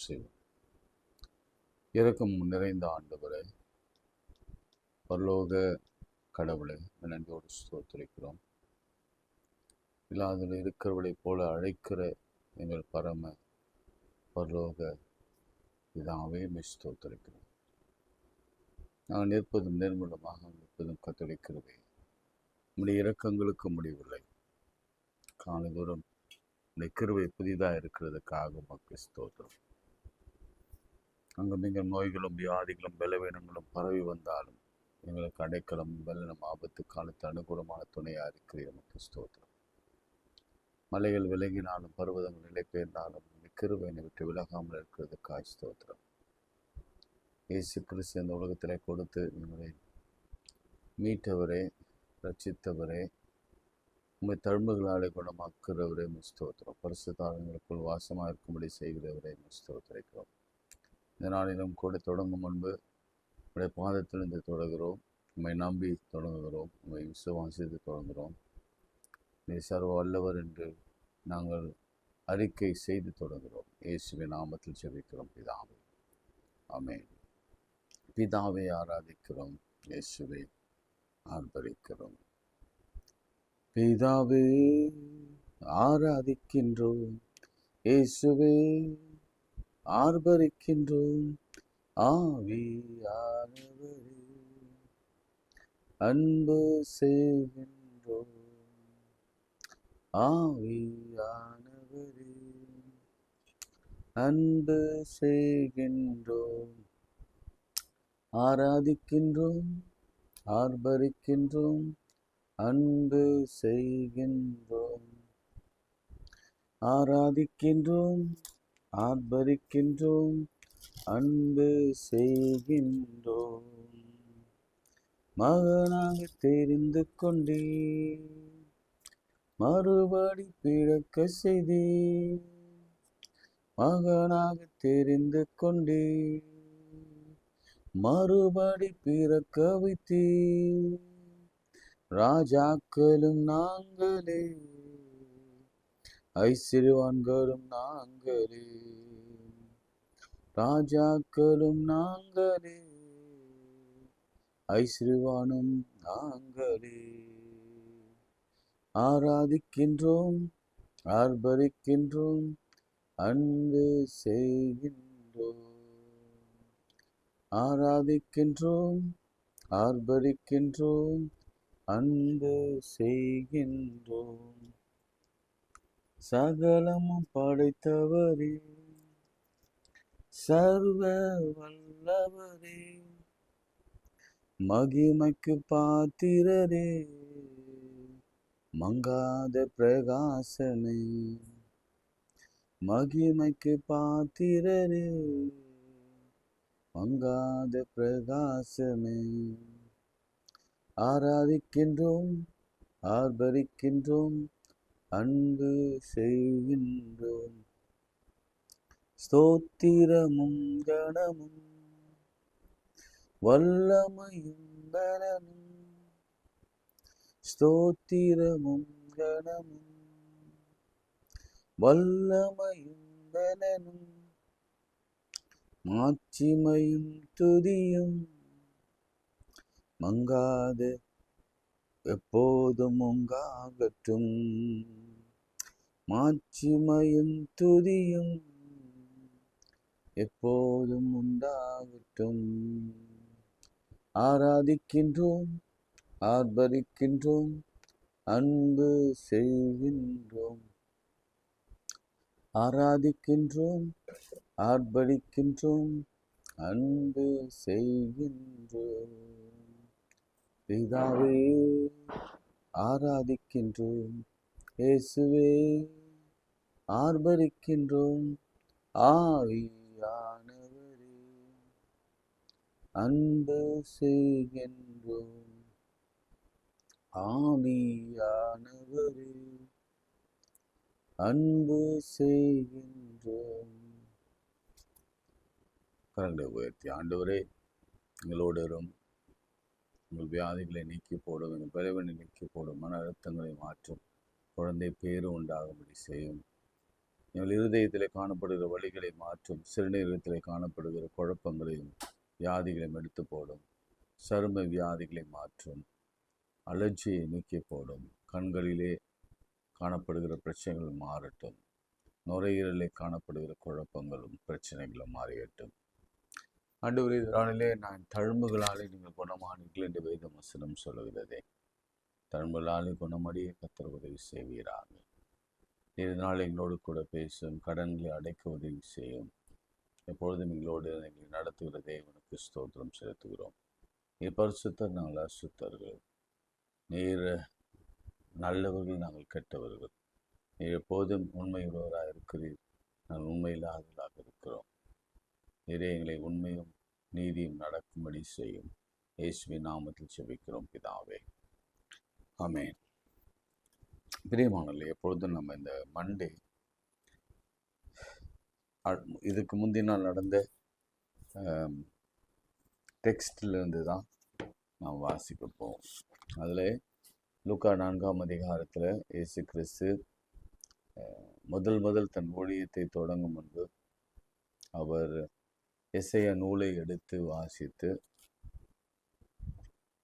செய்வோம். இரக்கம் நிறைந்த ஆண்டவரே, பரலோக கடவுளை நன்றியோடு ஸ்தோத்திரிக்கிறோம். இல்லாததில் இருக்கிறவளைப் போல அழைக்கிற எங்கள் பரம பரலோக இதாவே ஸ்தோத்திரிக்கிறோம். நாங்கள் நிற்பதும் நேர்மூலமாக நிற்பதும் கத்தளிக்கிறவே நம்முடைய இரக்கங்களுக்கு முடிவில்லை. காலதூரம் இந்த கிருபை புதிதாக இருக்கிறதுக்காக உமக்கு ஸ்தோத்திரம். அங்கு நீங்கள் நோய்களும் வியாதிகளும் பலவீனங்களும் பரவி வந்தாலும் எங்களுக்கு அடைக்கலம் வெள்ளம் ஆபத்து காலத்து அனுகூலமான துணையாக இருக்கிற எமக்கு ஸ்தோத்திரம். மலைகள் விலகினாலும் பருவதங்கள் நிலை பெயர்ந்தாலும் கிருபையினை விட்டு விலகாமல் இருக்கிறதுக்காக ஸ்தோத்திரம். இயேசு கிறிஸ்து இந்த உலகத்திலே கொடுத்து எங்களை மீட்டவரே, ரட்சித்தவரே, உண்மை தழும்புகளாலே குணமாக்குறவரே ஸ்தோத்திரம். பரிசுத்தவான்களுக்குள் வாசமாக இருக்கும்படி செய்கிறவரே ஸ்தோத்திரிக்கிறோம். இந்த நாளிலும் கூட தொடங்கும் முன்பு உடைய பாதத்திலிருந்து தொடங்குகிறோம். உண்மை நம்பி தொடங்குகிறோம். உண்மை விசுவாசித்து தொடங்குகிறோம். நீ சர்வ வல்லவர் என்று நாங்கள் அறிக்கை செய்து தொடங்குகிறோம். இயேசுவின் நாமத்தில் ஜெபிக்கிறோம் பிதாவே, ஆமென். பிதாவை ஆராதிக்கிறோம், இயேசுவை ஆர்ப்பரிக்கிறோம். பிதாவே ஆராதிக்கின்றோம், இயேசுவே ஆர்ப்பரிக்கின்றோம். ஆவியானவரே அன்பு செய்கின்றோம். ஆவியானவரே அன்பு செய்கின்றோம். ஆராதிக்கின்றோம், ஆர்ப்பரிக்கின்றோம், அன்பு செய்கின்றோம். ஆராதிக்கின்றோம், ஆர்ப்பரிக்கின்றோம், அன்பு செய்கின்றோம். மகனாக தெரிந்து கொண்டே மறுபடி பிறக்க செய்தே. மகனாக தெரிந்து கொண்டே மறுபடி பிறக்க வைத்தே. ராஜாக்களும் நாங்களே, ஐஸ்வர்யவான்களும் நாங்களே. ராஜாக்களும் நாங்களே, ஐஸ்வர்யவானும் நாங்களே. ஆராதிக்கின்றோம், ஆர்ப்பரிக்கின்றோம், அன்பு செய்கின்றோம். ஆராதிக்கின்றோம், ஆர்ப்பரிக்கின்றோம், அன்பு செய்கின்றோம். சகலமும் படைத்தவரே, சர்வ வல்லவரே, மகிமைக்கு பாத்திரரே, மங்காத பிரகாசமே. மகிமைக்கு பாத்திரரே, மங்காத பிரகாசமே. ஆராதிக்கின்றோம், ஆர்ப்பரிக்கின்றோம், அன்பு செய்கின்றோம். ஸ்தோத்திரமும் கனமும் வல்லமையும் பலனும். ஸ்தோத்திரமும் கனமும் வல்லமையும் பலனும். மாட்சிமையும் துதியும் மங்காது எப்போதும் உண்டாகட்டும். மாட்சிமையும் துதியும் எப்போதும் உண்டாகட்டும். ஆராதிக்கின்றோம், ஆர்ப்பரிக்கின்றோம், அன்பு செய்கின்றோம். ஆராதிக்கின்றோம், ஆர்ப்பரிக்கின்றோம், அன்பு செய்கின்றோம். பிதாவே ஆராதிக்கின்றோம், இயேசுவே ஆர்ப்பரிக்கின்றோம். ஆவியானவரே அன்பு செய்கின்றோம். ஆவியானவரே அன்பு செய்கின்றோம். கரங்களை உயர்த்தி, ஆண்டவரே எங்களோடு உங்கள் வியாதிகளை நீக்கி போடும், எங்கள் பலவீனங்களை நீக்கி போடும், மன அழுத்தங்களை மாற்றும், குழந்தை பேரு உண்டாகும்படி செய்யும். எங்கள் இருதயத்திலே காணப்படுகிற வழிகளை மாற்றும், சிறுநீரகத்திலே காணப்படுகிற குழப்பங்களையும் வியாதிகளையும் எடுத்து போடும், சரும வியாதிகளை மாற்றும், அலர்ஜியை நீக்கி போடும், கண்களிலே காணப்படுகிற பிரச்சனைகள் மாறட்டும், நுரையீரலிலே காணப்படுகிற குழப்பங்களும் பிரச்சனைகளும் மாறியட்டும். ஆண்டவரே, இதனாலே நான் தழும்புகளாலே நீங்கள் குணமானீர்கள் என்று வேத வசனம் சொல்லுகிறதே. தழும்புகளாலே குணமடைய கர்த்தர் உதவி செய்வீராக. இதனால் எங்களோடு கூட பேசும், கடன்களை அடைக்க உதவி செய்யும். எப்பொழுதும் எங்களோடு எங்களை நடத்துகிற தேவனுக்கு ஸ்தோத்திரம் செலுத்துகிறோம். பரிசுத்தர், நாங்கள் அசுத்தர்கள். நீர் நல்லவர்கள், நாங்கள் கெட்டவர்கள். நீர் எப்போதும் உண்மையுள்ளவராக இருக்கிறீர், நாங்கள் உண்மையில்லாதவர்களாக இருக்கிறோம். நீரே எங்களை உண்மையும் நீதியும் நடக்கும்படி செய்யும். இயேசுவின் நாமத்தில் ஜெபிக்கிறோம் பிதாவே, ஆமென். பிரியமானவர்களே, எப்பொழுதும் நம்ம இந்த மண்டே இதுக்கு முந்தின நாள் நடந்த டெக்ஸ்டிலிருந்து தான் நாம் வாசிக்க போவோம். அதில் லூக்கா 4ஆம் அதிகாரத்தில் இயேசு கிறிஸ்து முதல் தன் ஊழியத்தை தொடங்கும் முன்பு அவர் எசேயா நூலை எடுத்து வாசித்து,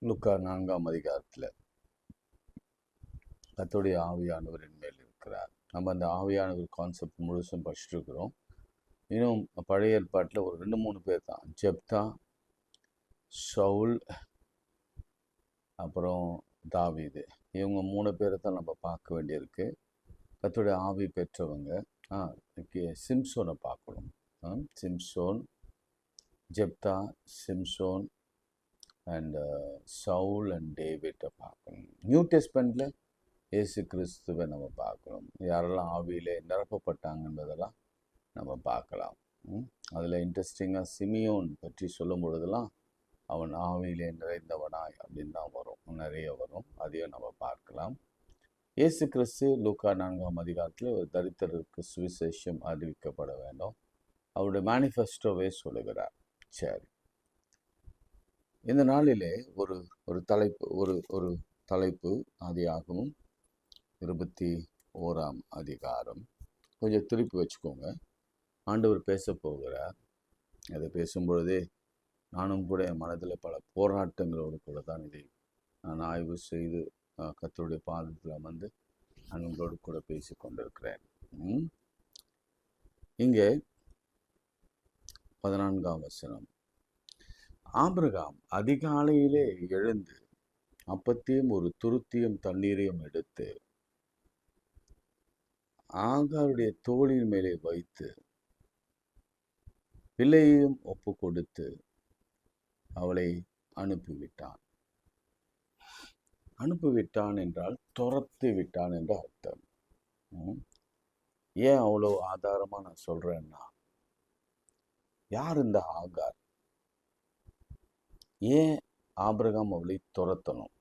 லூக்கா 4ஆம் அதிகாரத்தில் கர்த்தருடைய ஆவியானவரின் மேல் இருக்கிறார். நம்ம அந்த ஆவியானவர் கான்செப்ட் முழுசும் படிச்சுட்டு. இன்னும் பழைய ஏற்பாட்டில் ஒரு 2-3 பேர் தான், ஜெப்தா, சவுல், அப்புறம் தாவீது, இவங்க 3 பேரை தான் நம்ம பார்க்க வேண்டியிருக்கு. கர்த்தருடைய ஆவி பெற்றவங்க. சிம்சோனை பார்க்கணும். சிம்சோன், ஜெப்தா, சிம்சோன் அண்ட் சவுல் அண்ட் டேவிட்டை பார்க்கணும். நியூ டெஸ்ட்மெண்ட்டில் இயேசு கிறிஸ்துவை நம்ம பார்க்கணும். யாரெல்லாம் ஆவியிலே நிரப்பப்பட்டாங்க என்பதெல்லாம் நம்ம பார்க்கலாம். அதில் இன்ட்ரெஸ்டிங்காக சிமியோன் பற்றி சொல்லும் பொழுதெல்லாம் அவன் ஆவியிலே நிறைந்தவனாய் அப்படின்னு தான் வரும், நிறைய வரும். அதையும் நம்ம பார்க்கலாம். இயேசு கிறிஸ்து லூக்கா 4ஆம் அதிகாரத்தில் ஒரு தரித்திரருக்கு சுவிசேஷம் அறிவிக்கப்பட வேண்டும், அவருடைய மேனிஃபெஸ்டோவே சொல்லுகிறார். சரி, இந்த நாளிலே ஒரு தலைப்பு ஆதியாகமம் 21ஆம் அதிகாரம். கொஞ்சம் திருப்பி வச்சுக்கோங்க. ஆண்டவர் பேச போகிறார். அதை பேசும்பொழுதே நானும் கூட என் மனதில் பல போராட்டங்களோடு கூட தான் இதை நான் ஆய்வு செய்து கர்த்தருடைய பாதத்தில் அமர்ந்து நான் உங்களோடு கூட பேசி கொண்டிருக்கிறேன். இங்கே 14ஆம் வசனம். ஆபிரகாம் அதிகாலையிலே எழுந்து அப்பத்தையும் ஒரு துருத்தியும் தண்ணீரையும் எடுத்து ஆகாருடைய தோளின் மேலே வைத்து பிள்ளையையும் ஒப்பு கொடுத்து அவளை அனுப்பிவிட்டான். அனுப்பிவிட்டான் என்றால் துரத்து விட்டான் என்ற அர்த்தம். ஏன் அவ்வளோ ஆதாரமாக நான் சொல்கிறேன்னா, யார் இந்த ஆகார்? ஏன் ஆபிரகாம் அவளை துரத்தணும்?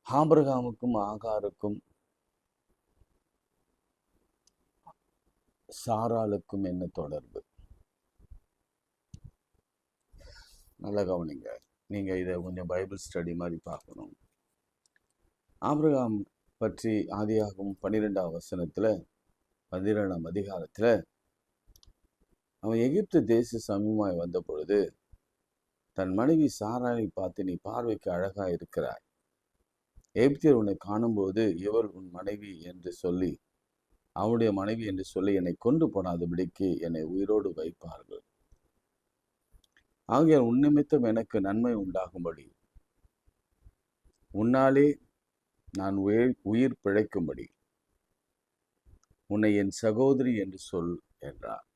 ஆபிரகாமுக்கும் ஆகாருக்கும் சாராளுக்கும் என்ன தொடர்பு? நல்லா கவனிங்க. நீங்கள் இதை கொஞ்சம் பைபிள் ஸ்டடி மாதிரி பார்க்கணும். ஆபிரகாம் பற்றி ஆதியாகமம் 12ஆம் வசனத்தில் 17ஆம் அதிகாரத்தில் அவன் எகிப்து தேச சமீபமாய் வந்த பொழுது தன் மனைவி சாராளை பார்த்து, நீ பார்வைக்கு அழகாக இருக்கிறாய், எகிப்தியர் உன்னை காணும்போது இவள் உன் மனைவி என்று சொல்லி, அவனுடைய மனைவி என்று சொல்லி என்னை கொண்டு போனாதபடிக்கு என்னை உயிரோடு வைப்பார்கள். ஆகிய உன் நிமித்தம் எனக்கு நன்மை உண்டாகும்படி, உன்னாலே நான் உயிர் பிழைக்கும்படி உன்னை என் சகோதரி என்று சொல் என்றார்.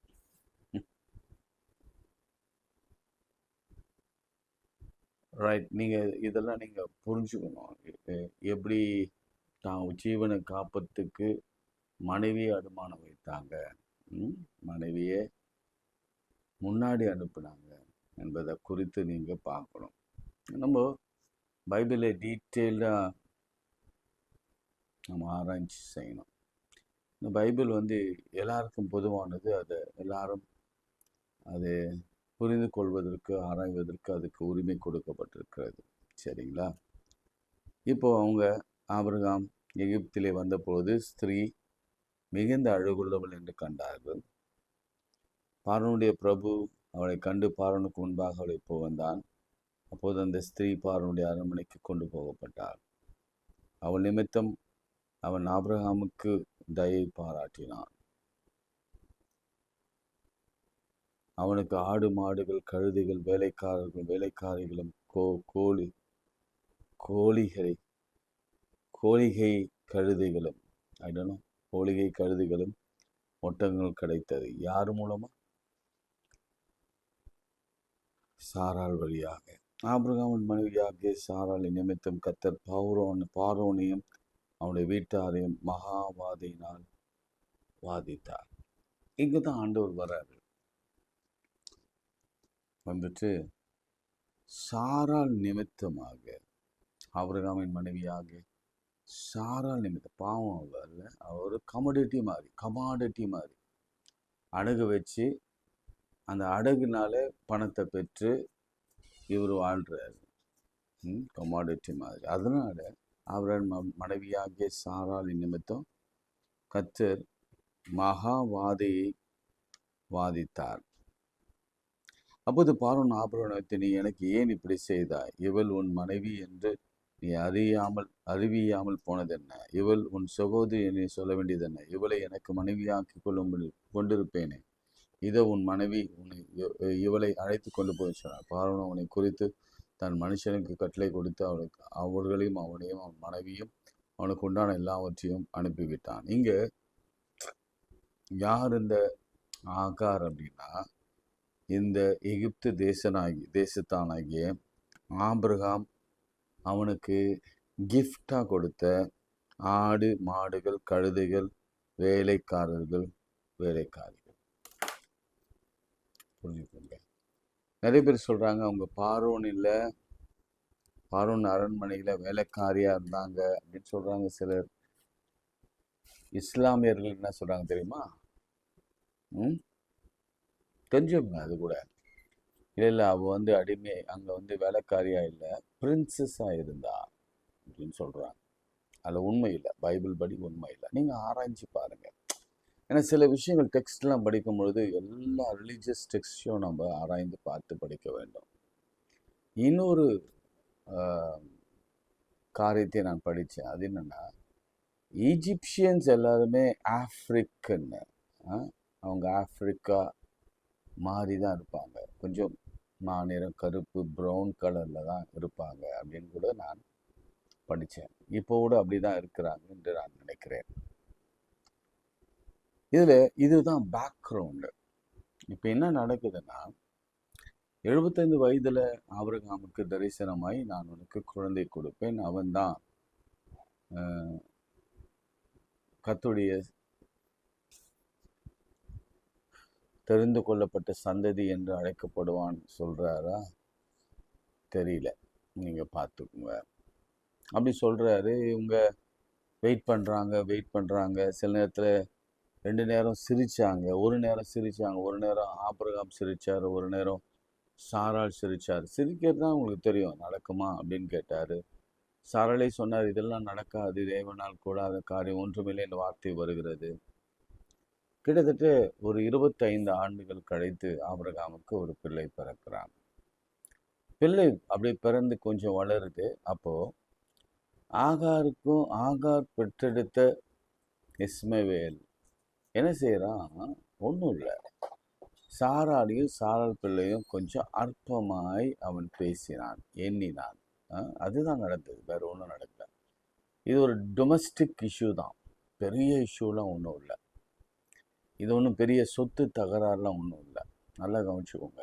ரைட், நீங்கள் இதெல்லாம் நீங்கள் புரிஞ்சுக்கணும். எப்படி தான் ஜீவனை காப்பத்துக்கு மனைவியை அனுமானம் வைத்தாங்க, மனைவியை முன்னாடி அனுப்புனாங்க என்பதை குறித்து நீங்கள் பார்க்கணும். நம்ம பைபிளை டீட்டெயிலாக நம்ம ஆராய்ச்சி செய்யணும். இந்த பைபிள் எல்லாருக்கும் பொதுவானது. அதை எல்லாரும் அதை புரிந்து கொள்வதற்கு, ஆராய்வதற்கு அதுக்கு உரிமை கொடுக்கப்பட்டிருக்கிறது. சரிங்களா? இப்போ அவங்க ஆபிரகாம் எகிப்திலே வந்தபொழுது ஸ்திரீ மிகுந்த அழகுள்ளவள் என்று கண்டார்கள். பார்வோனுடைய பிரபு அவளை கண்டு பார்வோனுக்கு முன்பாக அவளை புகழ்ந்தான். அப்போது அந்த ஸ்திரீ பார்வோனுடைய அரண்மனைக்கு கொண்டு போகப்பட்டாள். அவள் நிமித்தம் அவன் ஆபிரகாமுக்கு தயை பாராட்டினான். அவனுக்கு ஆடு மாடுகள் கழுதைகள் வேலைக்காரிகளும் கோழிகை கழுதைகளும் கோழிகை கழுதைகளும் ஒட்டங்கள் கிடைத்தது. யார் மூலமா? சாராள் வழியாக. ஆபிரகாமின் மனைவியாகிய சாராளின் நிமித்தம் கர்த்தர் பார்வோனையும் அவனுடைய வீட்டாரையும் மகாவாதியினால் வாதித்தார். இங்குதான் ஆண்டவர் வர்றாரு. வந்துட்டு சாராள் நிமித்தமாக, ஆபிரகாமின் மனைவியாக சாராள் நிமித்தம், பாவம் அல்ல, அவர் கமாடிட்டி மாதிரி அடகு வச்சு அந்த அடகுனால பணத்தை பெற்று இவர் வாழ்றாரு. கமாடிட்டி மாதிரி. அதனால அவர் மனைவியாகிய சாராளின் நிமித்தம் கர்த்தர் மகாவாதியை வாதித்தார். அப்போது பார்வோன் ஆபிரகாமை, நீ எனக்கு ஏன் இப்படி செய்தாய்? இவள் உன் மனைவி என்று நீ அறிவியாமல் போனதென்ன? இவள் உன் சகோதரி என்று சொல்ல வேண்டியதென்ன? இவளை எனக்கு மனைவியாக்கி கொண்டிருப்பேனே. இதோ உன் மனைவி, இவளை அழைத்து கொண்டு போய் சொன்னார். பார்வோன் அவனை குறித்து தன் மனுஷனுக்கு கட்டளை கொடுத்து அவர்களையும் அவனையும் அவன் மனைவியும் அவனுக்கு உண்டான எல்லாவற்றையும் அனுப்பிவிட்டான். இங்க யார் இந்த ஆகார் அப்படின்னா, இந்த எகிப்து தேசத்தானாகிய ஆபிரகாம் அவனுக்கு கிஃப்டா கொடுத்த ஆடு மாடுகள் கழுதைகள் வேலைக்காரிகள். புரிஞ்சுக்கோங்க. நிறைய பேர் சொல்றாங்க அவங்க பார்வோன் அரண்மனையில வேலைக்காரியா இருந்தாங்க அப்படின்னு சொல்றாங்க. சிலர் இஸ்லாமியர்கள் என்ன சொல்றாங்க தெரியுமா? தெரிஞ்சவங்க அது கூட இல்லை அவ அடிமை, அங்கே வேலைக்காரியா இல்லை, பிரின்சஸாக இருந்தா அப்படின்னு சொல்கிறாங்க. அதில் உண்மை இல்லை, பைபிள் படி உண்மை இல்லை. நீங்கள் ஆராய்ச்சி பாருங்கள். ஏன்னா சில விஷயங்கள் டெக்ஸ்ட்லாம் படிக்கும் பொழுது எல்லா ரிலீஜியஸ் டெக்ஸ்டையும் நம்ம ஆராய்ந்து பார்த்து படிக்க வேண்டும். இன்னொரு காரியத்தை நான் படித்தேன். அது என்னென்னா, ஈஜிப்சியன்ஸ் எல்லாருமே ஆஃப்ரிக்கன்னு, அவங்க ஆஃப்ரிக்கா மாறி தான் இருப்பாங்க. கொஞ்சம் மாநிறம் கருப்பு ப்ரௌன் கலரில் தான் இருப்பாங்க அப்படின்னு கூட நான் படித்தேன். இப்போ கூட அப்படி தான் இருக்கிறாங்க என்று நான் நினைக்கிறேன். இதுதான் பேக்ரவுண்டு. இப்போ என்ன நடக்குதுன்னா, 75 வயதில் ஆபிரகாமுக்கு தரிசனமாய் நான் உனக்கு குழந்தை கொடுப்பேன், அவன்தான் கர்த்தருடைய தெரிந்து கொள்ளப்பட்ட சந்ததி என்று அழைக்கப்படுவான் சொல்கிறாரா? தெரியல, நீங்கள் பார்த்துக்குங்க. அப்படி சொல்கிறாரு. இவங்க வெயிட் பண்ணுறாங்க. சில நேரத்தில் 2 நேரம் சிரித்தாங்க, ஒரு நேரம் ஆபிரகாம் சிரித்தார், ஒரு நேரம் சாராள் சிரித்தார். சிரிக்கிறது தான் உங்களுக்கு தெரியும், நடக்குமா அப்படின்னு கேட்டார். சாராளே சொன்னார், இதெல்லாம் நடக்காது, தேவனால் கூடாத காரியம் ஒன்றுமில்லை என்ற வார்த்தை வருகிறது. கிட்டத்தட்ட ஒரு 25 ஆண்டுகள் கழித்து ஆபிரகாமுக்கு ஒரு பிள்ளை பிறக்கிறான். பிள்ளை அப்படி பிறந்து கொஞ்சம் வளருது. அப்போ ஆகார் பெற்றெடுத்த இஸ்மவேல் என்ன செய்யறான்? ஒன்றும் இல்லை, சாராள் பிள்ளையும் கொஞ்சம் அற்பமாய் அவன் பேசினான், எண்ணினான். அதுதான் நடந்தது, வேற ஒன்றும் நடக்கல. இது ஒரு டொமஸ்டிக் இஷ்யூ தான், பெரிய இஷ்யூலாம் ஒன்றும் இல்லை. இது ஒன்றும் பெரிய சொத்து தகராறுலாம் ஒன்றும் இல்லை. நல்லா கவனிச்சுக்கோங்க.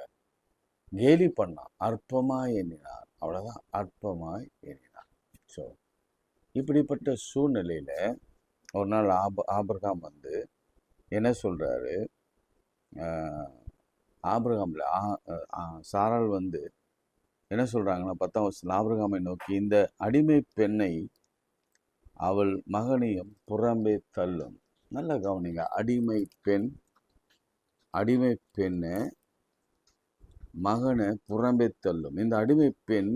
கேலி பண்ணான், அற்பமாய் எண்ணினார், அவ்வளோதான், அற்பமாய் எண்ணினார். ஸோ இப்படிப்பட்ட சூழ்நிலையில் ஒரு நாள் ஆபிரகாம் என்ன சொல்கிறாரு? ஆபிரகாமில் சாராள் என்ன சொல்கிறாங்கன்னா, 10ஆம் வருஷத்தில் ஆபிரகாமை நோக்கி, இந்த அடிமை பெண்ணை அவள் மகனையும் புறம்பே தள்ளும். நல்லா கவனிங்க. அடிமை பெண்ணை மகனை புறம்பே தள்ளும். இந்த அடிமை பெண்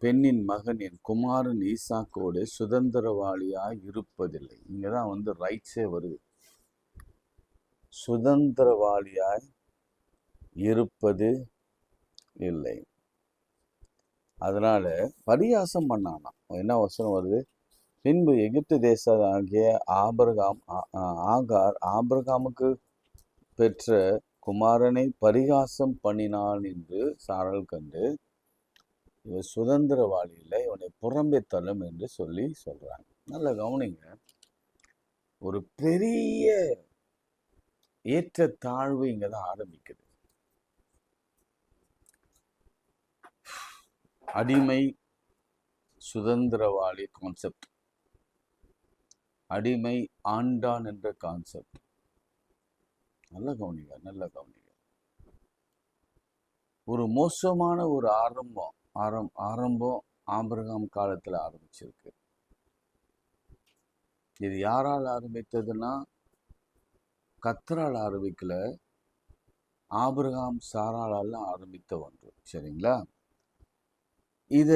பெண்ணின் மகன் என் குமாரன் ஈசாக்கோடு சுதந்திரவாளியாய் இருப்பதில்லை. இங்கதான் ரைட்ஸே வருது. சுதந்திரவாளியாய் இருப்பது இல்லை. அதனால பரியாசம் பண்ணானா. என்ன வசனம் வருது? பின்பு எகிப்து தேசமாகிய ஆகார் ஆபிரகாமுக்கு பெற்ற குமாரனை பரிகாசம் பண்ணினான் என்று சாராள் கண்டு, இவன் சுதந்திரவாளி இல்லை, இவனை புறம்பே தள்ளும் என்று சொல்றாங்க. நல்ல கவனிங்க. ஒரு பெரிய ஏற்ற தாழ்வு இங்கதான் ஆரம்பிக்குது. அடிமை சுதந்திரவாளி கான்செப்ட், அடிமை ஆண்டான் என்ற கான்செப்ட். நல்ல கவனிங்க. ஒரு மோசமான ஒரு ஆரம்பம் ஆபிரகாம் காலத்துல ஆரம்பிச்சிருக்கு. இது யாரால் ஆரம்பித்ததுன்னா கர்த்தரால் ஆரம்பிக்கல, ஆபிரகாம் சாராளால் ஆரம்பித்த ஒன்று. சரிங்களா? இத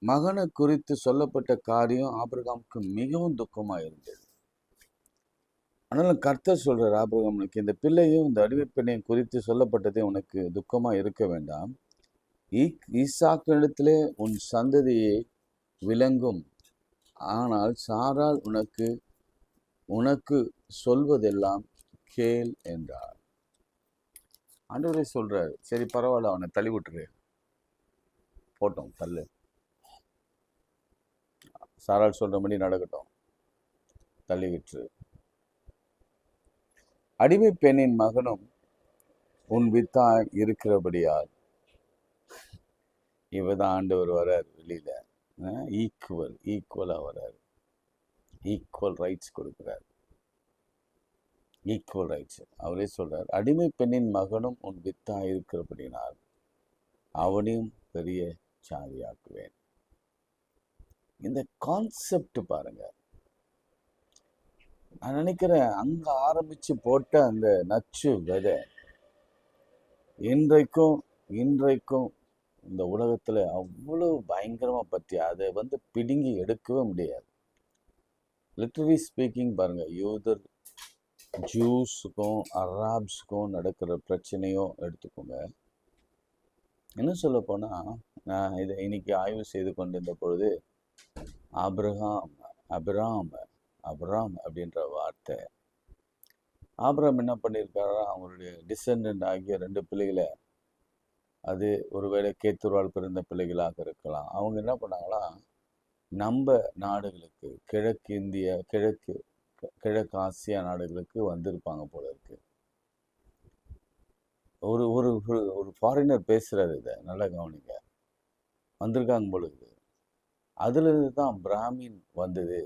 மகனை குறித்து சொல்லப்பட்ட காரியம் ஆபிரகாமுக்கு மிகவும் துக்கமா இருந்தது. அதனால கர்த்தர் சொல்றார் ஆபிரகாமுக்கு, இந்த பிள்ளையும் இந்த அடிமை பெண்ணையும் குறித்து சொல்லப்பட்டதே உனக்கு துக்கமா இருக்க வேண்டாம். ஈசாக்கினிடத்திலே உன் சந்ததியை விளங்கும், ஆனால் சாராள் உனக்கு சொல்வதெல்லாம் கேள் என்றார். ஆண்டவரே சொல்றாரு, சரி பரவாயில்ல, அவனை தள்ளி விட்டுரு, போட்டோம், தள்ளு, சாராள் சொல்றபடி நடக்கட்டும், தள்ளி விட்டுரு. அடிமை பெண்ணின் மகனும் உன் வித்தா இருக்கிறபடியால், இவதான் ஆண்டவர் வர்றார் வெளியில, ஈக்குவலா வர்றாரு, ஈக்குவல் ரைட்ஸ் கொடுக்கிறார், ஈக்குவல் ரைட்ஸ். அவரே சொல்றார், அடிமை பெண்ணின் மகனும் உன் வித்தா இருக்கிறபடினால் அவனையும் பெரிய சாதியாக்குவேன். இந்த கான்செப்ட் பாருங்க. நான் நினைக்கிறேன் அங்க ஆரம்பிச்சு போட்ட அந்த நச்சு விதை இன்றைக்கும் இந்த உலகத்துல அவ்வளவு பயங்கரமா பற்றி அதை பிடுங்கி எடுக்கவே முடியாது. லிட்டரலி ஸ்பீக்கிங் பாருங்க, யூதர் ஜூஸுக்கும் அராப்ஸுக்கும் நடக்கிற பிரச்சனையும் எடுத்துக்கோங்க. என்ன சொல்ல போனா, நான் இதை இன்னைக்கு ஆய்வு செய்து கொண்டிருந்த பொழுது அபிராம் அப்படின்ற வார்த்தை, ஆபிரகாம் என்ன பண்ணியிருக்காரா, அவங்களுடைய டிசெண்டன்ட் ஆகிய 2 பிள்ளைகளை, அது ஒருவேளை கேத்துருவால் பிறந்த பிள்ளைகளாக இருக்கலாம், அவங்க என்ன பண்ணாங்களா, நம்ம நாடுகளுக்கு, கிழக்கு ஆசியா நாடுகளுக்கு வந்திருப்பாங்க போல இருக்கு. ஒரு ஒரு ஒரு ஃபாரினர் பேசுறாரு, இதை நல்லா கவனிங்க, வந்திருக்காங்க போல இருக்கு. அதுல இருந்து தான் பிராமின் வந்தது.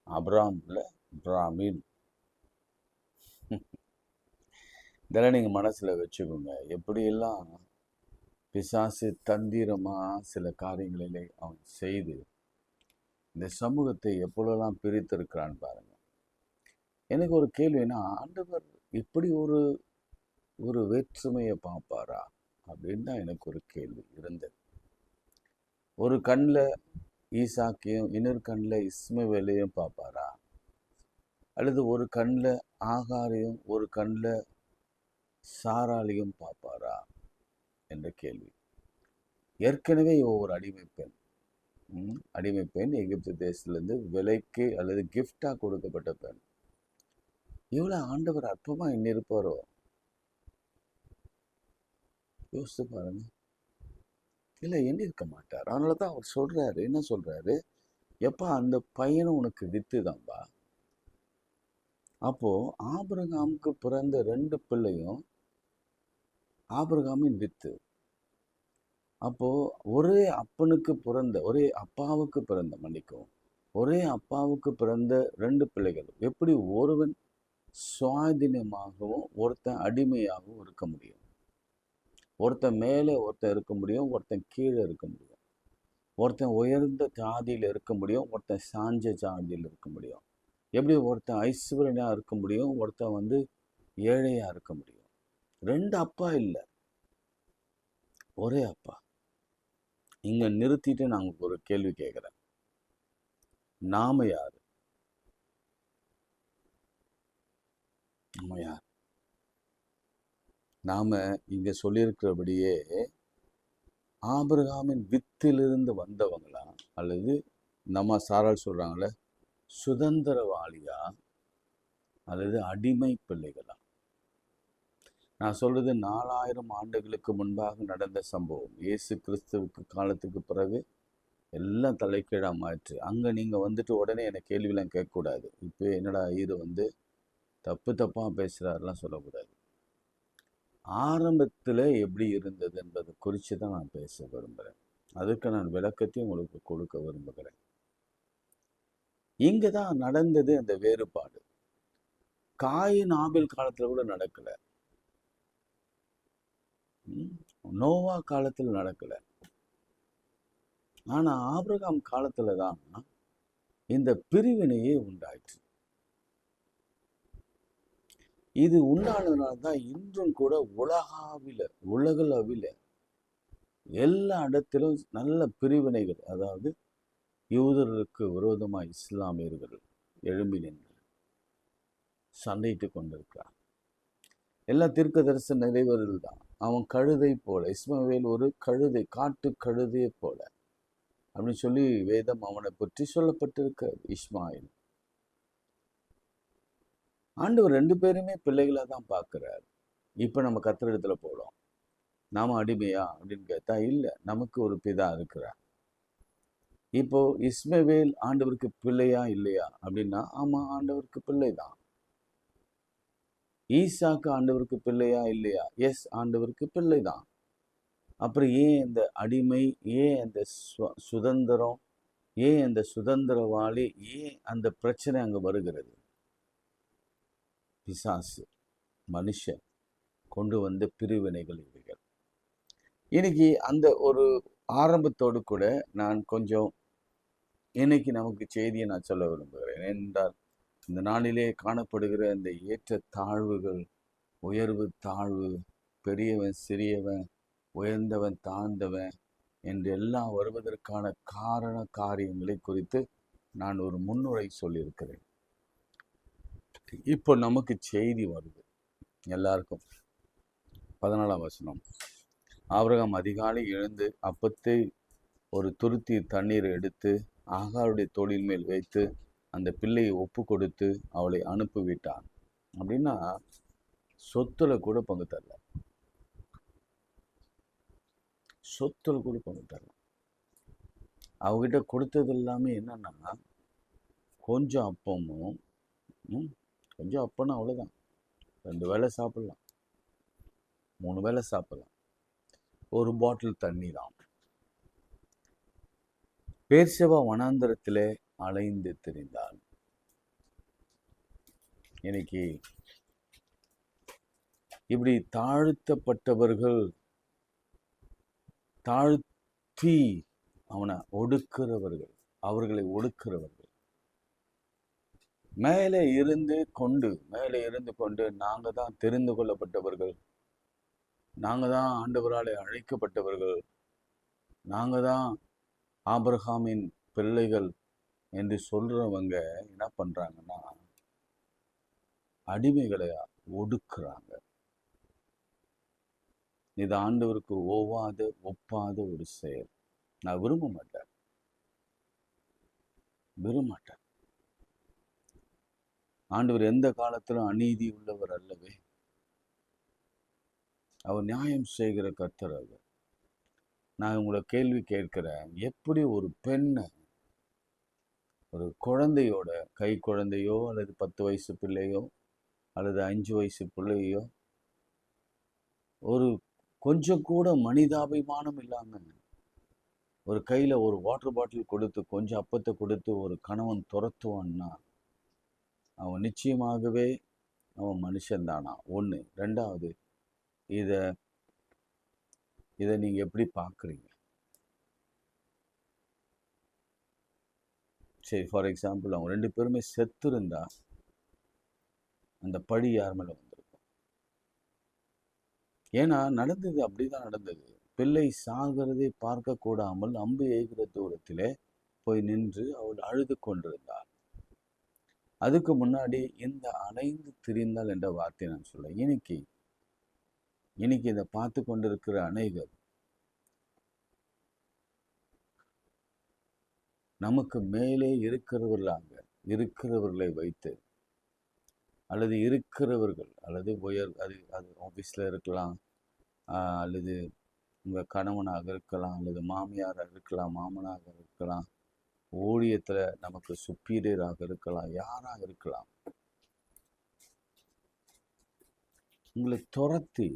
அப்ராம்ல பிராமின். இதெல்லாம் நீங்க மனசுல வச்சுக்கோங்க. எப்படியெல்லாம் பிசாசு தந்திரமா சில காரியங்களிலே அவன் செய்து இந்த சமூகத்தை எப்பொழுதெல்லாம் பிரித்திருக்கிறான் பாருங்க. எனக்கு ஒரு கேள்வினா, ஆண்டவர் இப்படி ஒரு வேற்றுமையை பார்ப்பாரா அப்படின்னு தான் எனக்கு ஒரு கேள்வி இருந்தது. ஒரு கண்ணில் ஈசாக்கையும் இன்னொரு கண்ணில் இஸ்மவேலையும் பார்ப்பாரா, அல்லது ஒரு கண்ணில் ஆகாரையும் ஒரு கண்ணில் சாராளையும் பார்ப்பாரா என்ற கேள்வி. ஏற்கனவே ஒரு அடிமை பெண் எகிப்து தேசத்திலிருந்து விலைக்கு அல்லது கிஃப்டா கொடுக்கப்பட்ட பெண். இவ்வளவு ஆண்டவர் அற்பமா எண்ணிருப்பாரோ யோசித்து பாருங்க. இல்லை, எண்ணிருக்க மாட்டார். அதனாலதான் அவர் சொல்றாரு, என்ன சொல்றாரு, எப்பா அந்த பையனும் உனக்கு வித்து தான்பா. அப்போ ஆபிரகாமுக்கு பிறந்த 2 பிள்ளையும் ஆபிரகாமின் வித்து. அப்போ ஒரே அப்பாவுக்கு பிறந்த 2 பிள்ளைகள் எப்படி ஒருவன் சுவாதீனமாகவும் ஒருத்தன் அடிமையாகவும் இருக்க முடியும்? ஒருத்தன் மேலே ஒருத்தன் இருக்க முடியும், ஒருத்தன் கீழே இருக்க முடியும். ஒருத்தன் உயர்ந்த ஜாதியில் இருக்க முடியும், ஒருத்தன் சாஞ்ச ஜாதியில் இருக்க முடியும். எப்படி ஒருத்தன் ஐஸ்வர்யா இருக்க முடியும், ஒருத்தன் ஏழையா இருக்க முடியும். 2 அப்பா இல்லை, ஒரே அப்பா. இங்க நிறுத்திட்டு நான் ஒரு கேள்வி கேட்கிறேன். நாம யாரு? நாம யார்? நாம இங்க சொல்லியிருக்கிறபடியே ஆபிரகாமின் வித்திலிருந்து வந்தவங்களா, அல்லது நம்ம சாரால் சொல்றாங்களே சுதந்திரவாளியா, அல்லது அடிமை பிள்ளைகளா? நான் சொல்றது 4000 ஆண்டுகளுக்கு முன்பாக நடந்த சம்பவம். இயேசு கிறிஸ்துவுக்கு காலத்துக்கு பிறகு எல்லாம் தலைக்கீழா மாற்று. அங்க நீங்க வந்துட்டு உடனே எனக்கு கேள்வியெல்லாம் கேட்கக்கூடாது. இப்போ என்னடா இது தப்பு தப்பா பேசுறாருலாம் சொல்லக்கூடாது. ஆரம்பத்துல எப்படி இருந்தது என்பதை குறித்து தான் நான் பேச விரும்புகிறேன். அதுக்கு நான் விளக்கத்தையும் உங்களுக்கு கொடுக்க விரும்புகிறேன். இங்க தான் நடந்தது அந்த வேறுபாடு. காயின் ஆபேல் காலத்துல கூட நடக்கல, நோவா காலத்துல நடக்கல. ஆனா ஆபிரகாம் காலத்துல தான் இந்த பிரிவினையே உண்டாயிற்று. இது உண்டானதுனால்தான் இன்றும் கூட உலகளவில் எல்லா இடத்திலும் நல்ல பிரிவினைகள், அதாவது யூதர்களுக்கு விரோதமாக இஸ்லாமியர்கள் எழும்பி நின்று சண்டையிட்டு கொண்டிருக்கிறார். எல்லா தீர்க்க தரிசன நிறைவேறல் தான். அவன் கழுதை போல, இஸ்மவேல் ஒரு கழுதை, காட்டு கழுதையை போல அப்படின்னு சொல்லி வேதம் அவனை பற்றி சொல்லப்பட்டிருக்க. இஸ்மாயில் ஆண்டவர் 2 பேருமே பிள்ளைகளா தான் பார்க்கிறார். இப்ப நம்ம கத்திரிடத்துல போறோம், நாம அடிமையா அப்படின்னு கேட்டா இல்லை, நமக்கு ஒரு பிதா இருக்கிறார். இப்போ இஸ்மவேல் ஆண்டவருக்கு பிள்ளையா இல்லையா அப்படின்னா, ஆமா, ஆண்டவருக்கு பிள்ளை தான். ஈசாக்கு ஆண்டவருக்கு பிள்ளையா இல்லையா? எஸ், ஆண்டவருக்கு பிள்ளை தான். அப்புறம் ஏன் இந்த அடிமை, ஏன் அந்த சுதந்திரம், ஏன் அந்த சுதந்திரவாளி, ஏன் அந்த பிரச்சனை அங்க வருகிறது? பிசாசு, மனுஷன் கொண்டு வந்த பிரிவினைகள் இவைகள். இன்னைக்கு அந்த ஒரு ஆரம்பத்தோடு கூட நான் கொஞ்சம் இன்னைக்கு நமக்கு செய்தியை நான் சொல்ல விரும்புகிறேன். என்றால் இந்த நாளிலே காணப்படுகிற இந்த ஏற்ற தாழ்வுகள், உயர்வு தாழ்வு, பெரியவன் சிறியவன், உயர்ந்தவன் தாழ்ந்தவன் என்று எல்லாம் வருவதற்கான காரியங்களை குறித்து நான் ஒரு முன்னுரை சொல்லியிருக்கிறேன். இப்போ நமக்கு செய்தி வருது எல்லாருக்கும். 14ஆம் வசனம். ஆபிரகாம் அதிகாலை எழுந்து அப்பத்தை ஒரு துருத்தி தண்ணீரை எடுத்து ஆகாருடைய தோளின் மேல் வைத்து அந்த பிள்ளையை ஒப்பு கொடுத்து அவளை அனுப்பிவிட்டான். அப்படின்னா சொத்துல கூட பங்கு தரல, சொத்துல கூட பங்கு தரல. அவகிட்ட கொடுத்தது எல்லாமே என்னன்னா கொஞ்சம் அப்பமும், கொஞ்சம் அப்பன்னா அவ்வளோதான், 2 வேளை சாப்பிடலாம், 3 வேளை சாப்பிடலாம், ஒரு பாட்டில் தண்ணி தான். பேர்செபா வனாந்தரத்திலே அலைந்து திரிந்தாள். இன்னைக்கு இப்படி தாழ்த்தப்பட்டவர்கள், தாழ்த்தி அவனை ஒடுக்கிறவர்கள், அவர்களை ஒடுக்கிறவர்கள் மேலே இருந்து கொண்டு நாங்க தான் தெரிந்து கொள்ளப்பட்டவர்கள், நாங்க தான் ஆண்டவராலே அழைக்கப்பட்டவர்கள், நாங்க தான் ஆபிரகாமின் பிள்ளைகள் என்று சொல்றவங்க என்ன பண்றாங்கன்னா அடிமைகளை ஒடுக்குறாங்க. இது ஆண்டவருக்கு ஒப்பாத ஒரு செயல். நான் விரும்ப மாட்டேன். ஆண்டவர் எந்த காலத்திலும் அநீதி உள்ளவர் அல்லவே. அவர் நியாயம் செய்கிற கர்த்தர் அவர். நான் உங்களை கேள்வி கேட்கிறேன், எப்படி ஒரு பெண்ணை, ஒரு குழந்தையோட, கை குழந்தையோ அல்லது 10 வயசு பிள்ளையோ அல்லது 5 வயசு பிள்ளையோ, ஒரு கொஞ்சம் கூட மனிதாபிமானம் இல்லாம ஒரு கையில ஒரு வாட்டர் பாட்டில் கொடுத்து கொஞ்சம் அப்பத்தை கொடுத்து ஒரு கணவன் துரத்துவான்னா அவன் நிச்சயமாகவே அவன் மனுஷன்தானா? ஒன்று. 2வது, இதை நீங்க எப்படி பார்க்குறீங்க? சரி, ஃபார் எக்ஸாம்பிள் அவங்க 2 பேருமே செத்து இருந்தா அந்த பழி யார் மேல வந்திருக்கும்? ஏன்னா நடந்தது அப்படிதான் நடந்தது. பிள்ளை சாகிறதை பார்க்க கூடாமல் அம்பு எய்கிற தூரத்திலே போய் நின்று அவள் அழுது கொண்டிருந்தாள். அதுக்கு முன்னாடி இந்த அலைந்து திரிந்தாள் என்ற வார்த்தையை நான் சொல்ல. இன்னைக்கு இதை பார்த்து கொண்டிருக்கிற அநேகர் நமக்கு மேலே இருக்கிறவர்களை வைத்து அல்லது இருக்கிறவர்கள் அல்லது அது ஆஃபீஸில் இருக்கலாம், அல்லது உங்கள் கணவனாக இருக்கலாம், அல்லது மாமியாராக இருக்கலாம், மாமனாக இருக்கலாம், ஊழியத்தில் நமக்கு சுப்பீரியராக இருக்கலாம், யாராக இருக்கலாம், உங்களை துரத்தி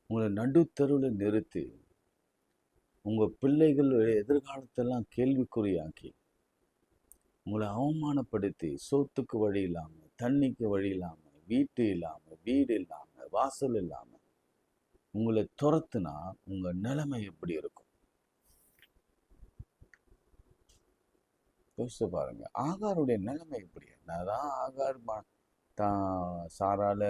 உங்களை நடுத்தருவில் நிறுத்தி உங்கள் பிள்ளைகளுடைய எதிர்காலத்தெல்லாம் கேள்விக்குறியாக்கி உங்களை அவமானப்படுத்தி சோத்துக்கு வழி இல்லாமல், தண்ணிக்கு வழி இல்லாமல், வீட்டு இல்லாமல், வீடு இல்லாமல், வாசல் இல்லாமல் உங்களை துரத்துனா உங்கள் நிலைமை எப்படி இருக்கும்? யோசிச்சு பாருங்க. ஆகாருடைய நிலைமை எப்படி? என்னதான் ஆகார் சாரால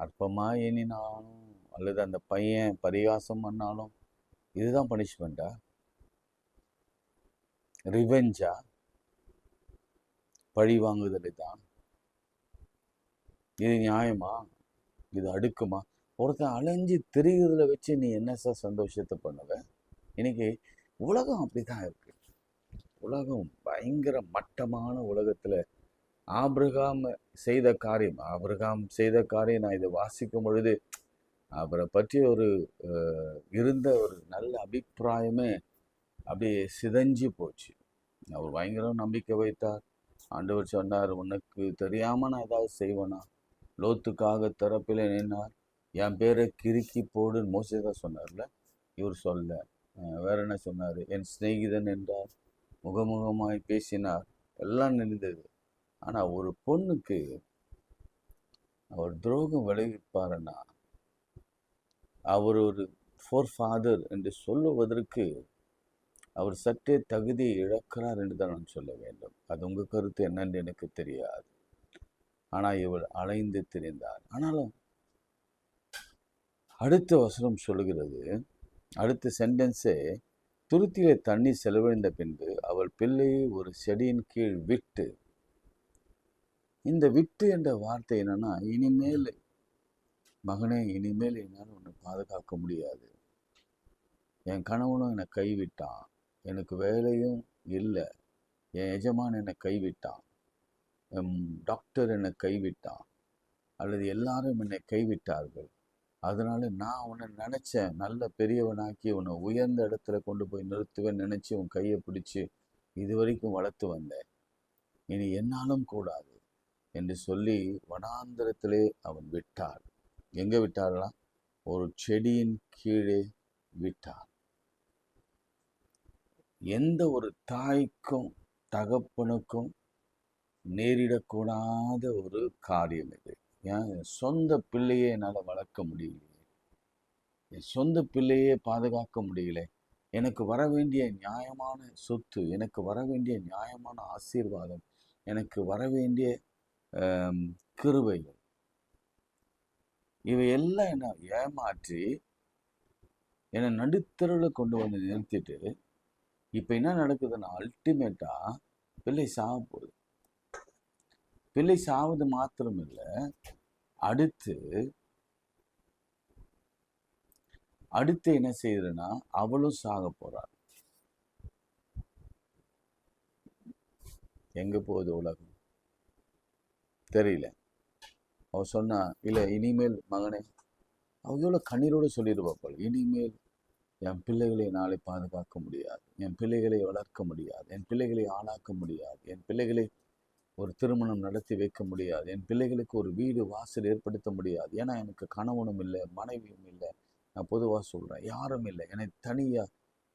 அற்பமா எண்ணினாலும் அல்லது அந்த பையன் பரிகாசம் பண்ணாலும் இதுதான் பனிஷ்மெண்டா? ரிவெஞ்சா? பழி வாங்குதலை தான்? இது நியாயமா? இது அடுக்குமா? ஒருத்தன் அலைஞ்சு திரிகிறதுல வச்சு நீ என்ன சார் சந்தோஷத்தை பண்ணுவ? இன்னைக்கு உலகம் அப்படிதான் இருக்கு. உலகம் பயங்கர மட்டமான உலகத்துல ஆபிரகாம் செய்த காரியம் நான் இதை வாசிக்கும் பொழுது அவரை பற்றி இருந்த ஒரு நல்ல அபிப்பிராயமே அப்படியே சிதைஞ்சு போச்சு. அவர் பயங்கரம் நம்பிக்கை வைத்தார். ஆண்டவர் சொன்னார், உனக்கு தெரியாம நான் ஏதாவது செய்வேனா? லோத்துக்காக திறப்பில நின்னார். என் பேரை கிறுக்கி போடுன்னு மோசே தான் சொன்னார்ல, இவர் சொல்ல. வேற என்ன சொன்னார்? என் சிநேகிதன் என்றார், முகமுகமாய் பேசினார், எல்லாம் நினைந்தது. ஆனா ஒரு பொண்ணுக்கு அவர் துரோகம் விளைவிப்பாருன்னா அவர் ஒரு ஃபாதர் என்று சொல்லுவதற்கு அவர் சற்றே தகுதியை இழக்கிறார் என்று தான் நான் சொல்ல வேண்டும். அது உங்க கருத்து என்னன்னு எனக்கு தெரியாது. ஆனால் இவள் அலைந்து திரிந்தார். ஆனாலும் அடுத்த வசனம் சொல்லுகிறது, அடுத்த சென்டென்ஸே, துருத்தியிலே தண்ணி செலவழிந்த பின்பு அவள் பிள்ளையை ஒரு செடியின் கீழ் விட்டு. இந்த விட்டு என்ற வார்த்தை என்னன்னா, இனிமேல் மகனே, இனிமேல் என்னால் உன்னை பாதுகாக்க முடியாது. என் கணவனும் என்னை கைவிட்டான், எனக்கு வேலையும் இல்லை, என் எஜமான் என்னை கைவிட்டான், என் டாக்டர் என்னை கைவிட்டான், அல்லது எல்லாரும் என்னை கைவிட்டார்கள். அதனால நான் உன்னை நினைச்சேன் நல்ல பெரியவனாக்கி உன்னை உயர்ந்த இடத்துல கொண்டு போய் நிறுத்துவேன் நினைச்சு உன் கையை பிடிச்சு இது வரைக்கும் வளர்த்து வந்தேன், இனி என்னாலும் கூடாது என்று சொல்லி வனாந்திரத்திலே அவன் விட்டார். எங்க விட்டார்லாம்? ஒரு செடியின் கீழே விட்டார். எந்த ஒரு தாய்க்கும் தகப்பனுக்கும் நேரிடக்கூடாத ஒரு காரியம் இது. ஏன் சொந்த பிள்ளையே என்னால் வளர்க்க முடியலையே, என் சொந்த பிள்ளையே பாதுகாக்க முடியல, எனக்கு வர வேண்டிய நியாயமான சொத்து, எனக்கு வர வேண்டிய நியாயமான ஆசீர்வாதம், எனக்கு வர வேண்டிய கிருபைகள், இவையெல்லாம் என்ன ஏமாற்றி என்னை நடுத்தருவில் கொண்டு வந்து நிறுத்திட்டு இப்போ என்ன நடக்குதுன்னா, அல்டிமேட்டா பிள்ளை சாக போகுது. பிள்ளை சாவது மாத்திரம் இல்லை, அடுத்து என்ன செய்யுதுன்னா அவளும் சாக போறாள். எங்க போகுது உலகம் தெரியல. அவ சொன்னா, இல்லை இனிமேல் மகனே, அவ எவ்வளவு கண்ணீரோடு சொல்லிடுவாள், இனிமேல் என் பிள்ளைகளை நாளை பாதுகாக்க முடியாது, என் பிள்ளைகளை வளர்க்க முடியாது, என் பிள்ளைகளை ஆளாக்க முடியாது, என் பிள்ளைகளை ஒரு திருமணம் நடத்தி வைக்க முடியாது, என் பிள்ளைகளுக்கு ஒரு வீடு வாசல் ஏற்படுத்த முடியாது. ஏன்னா எனக்கு கணவனும் இல்லை, மனைவியும் இல்லை, நான் பொதுவாக சொல்கிறேன், யாரும் இல்லை, என்னை தனியாக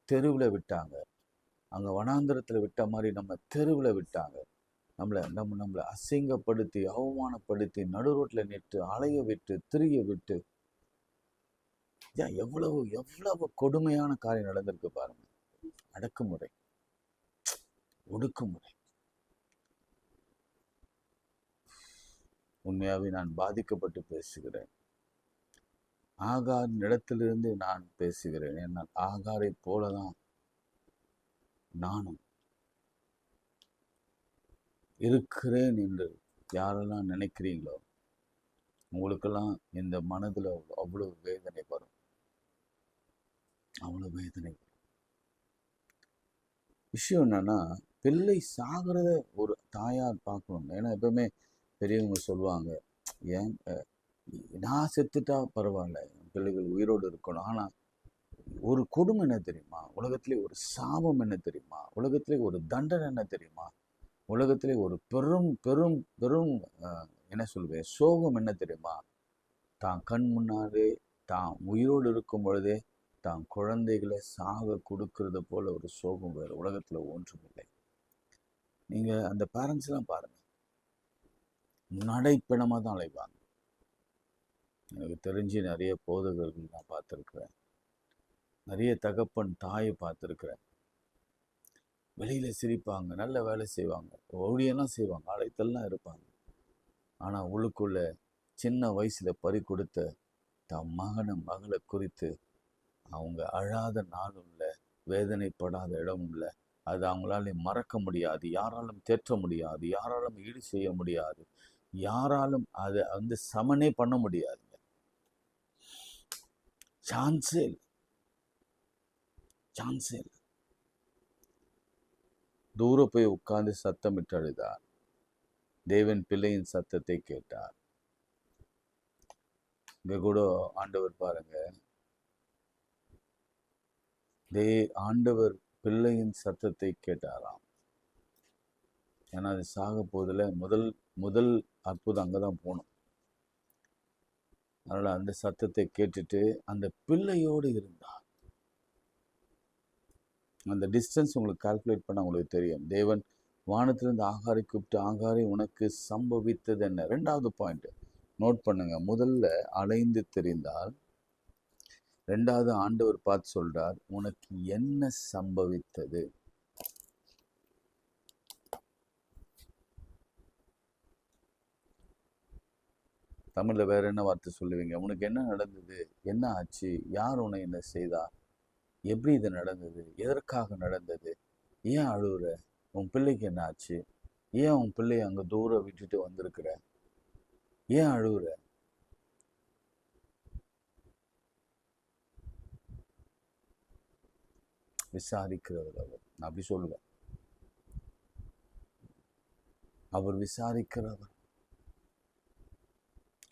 தெருவில் விட்டாங்க. அங்கே வனாந்திரத்தில் விட்ட மாதிரி நம்ம தெருவில் விட்டாங்க. நம்மளை அசிங்கப்படுத்தி அவமானப்படுத்தி நடு ரோட்டில் நிட்டு அலைய விட்டு திரிய விட்டு, எவ்வளவு எவ்வளவு கொடுமையான காரியம் நடந்திருக்கு பாருங்க. அடக்குமுறை, ஒடுக்குமுறை. உண்மையாவே நான் பாதிக்கப்பட்டு பேசுகிறேன். ஆகார் இடத்திலிருந்து நான் பேசுகிறேன். என்னால் ஆகாரை போலதான் நானும் இருக்கிறேன் என்று யாரெல்லாம் நினைக்கிறீங்களோ உங்களுக்கெல்லாம் இந்த மனதில் அவ்வளவு வேதனை வரும். அவ்வளவு வேதனை. விஷயம் என்னன்னா, பிள்ளை சாகிறத ஒரு தாயார் பார்க்கணும். ஏன்னா எப்பவுமே பெரியவங்க சொல்லுவாங்க, ஏன் நான் செத்துட்டா பரவாயில்ல, பிள்ளைகள் உயிரோடு இருக்கணும். ஆனால் ஒரு கொடுமை என்ன தெரியுமா? உலகத்திலே ஒரு சாபம் என்ன தெரியுமா? உலகத்திலே ஒரு தண்டனை என்ன தெரியுமா? உலகத்திலே ஒரு பெரும் பெரும் பெரும் என்ன சொல்லுவேன், சோகம் என்ன தெரியுமா? தான் கண் முன்னாலே தான் உயிரோடு இருக்கும் பொழுதே தான் குழந்தைகளை சாக கொடுக்கறது போல ஒரு சோகம் வேறு உலகத்துல ஒன்றுமில்லை. நீங்க அந்த பேரண்ட்ஸ் எல்லாம் பாருங்க, நடைப்பிணமா தான் அழைப்பாங்க. எனக்கு தெரிஞ்சு நிறைய போதகர்கள் நான் பார்த்துருக்குறேன், நிறைய தகப்பன் தாயை பார்த்துருக்குறேன். வெளியில சிரிப்பாங்க, நல்ல வேலை செய்வாங்க, ஊழியெல்லாம் செய்வாங்க, அழைத்தெல்லாம் இருப்பாங்க. ஆனா உள்ளுக்குள்ள சின்ன வயசுல பறி கொடுத்த தம் மகளை குறித்து அவங்க அழாத நாளும் இல்லை, வேதனைப்படாத இடமும் இல்லை. அது அவங்களால மறக்க முடியாது, யாராலும் தேற்ற முடியாது, யாராலும் ஈடு செய்ய முடியாது, யாராலும் அதை சமனே பண்ண முடியாதுங்க. சான்ஸே இல்லை, சான்ஸே இல்லை. தூர போய் உட்கார்ந்து சத்தமிட்டு அழுதார். தேவன் பிள்ளையின் சத்தத்தை கேட்டார். இங்க கூட ஆண்டவர் பாருங்க, ஆண்டவர் பிள்ளையின் சத்தத்தை கேட்டாராம். ஏன்னா அது சாக போதில் முதல் அற்புதம் அங்கதான் போகணும். அதனால அந்த சத்தத்தை கேட்டுட்டு அந்த பிள்ளையோடு இருந்தார். அந்த டிஸ்டன்ஸ் உங்களுக்கு கால்குலேட் பண்ண உங்களுக்கு தெரியும். தேவன் வானத்திலிருந்து ஆகாரை கூப்பிட்டு, ஆகாரை உனக்கு சம்பவித்தது என்ன? 2வது பாயிண்ட் நோட் பண்ணுங்க. முதல்ல அலைந்து தெரிந்தால், 2வது ஆண்டவர் பார்த்து சொல்றார், உனக்கு என்ன சம்பவித்தது? தமிழ்ல வேற என்ன வார்த்தை சொல்லுவீங்க? உனக்கு என்ன நடந்தது? என்ன ஆச்சு? யார் உன்னை என்ன செய்தா? எப்படி இது நடந்தது? எதற்காக நடந்தது? ஏன் அழுகுற? உன் பிள்ளைக்கு என்ன ஆச்சு? ஏன் உன் பிள்ளைய அங்க தூரம் விட்டுட்டு வந்திருக்கிற? ஏன் அழுகுற? விசாரிக்கிறவர் அவர். நான் அப்படி சொல்லுவேன், அவர் விசாரிக்கிறவர்,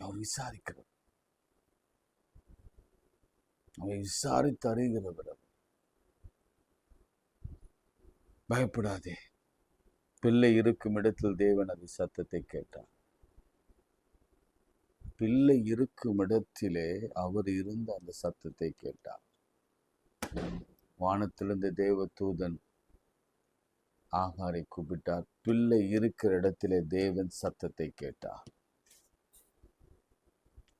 அவர் விசாரிக்கிறவர், அவர் விசாரித்து அறிகிறவர். பயப்படாதே, பிள்ளை இருக்கும் இடத்தில் தேவன் அது சத்தத்தை கேட்டார். பிள்ளை இருக்கும் இடத்திலே அவர் இருந்த அந்த சத்தத்தை கேட்டார். வானத்திலிருந்து தேவ தூதன் ஆகாரை கூப்பிட்டார். பிள்ளை இருக்கிற இடத்திலே தேவன் சத்தத்தை கேட்டார்.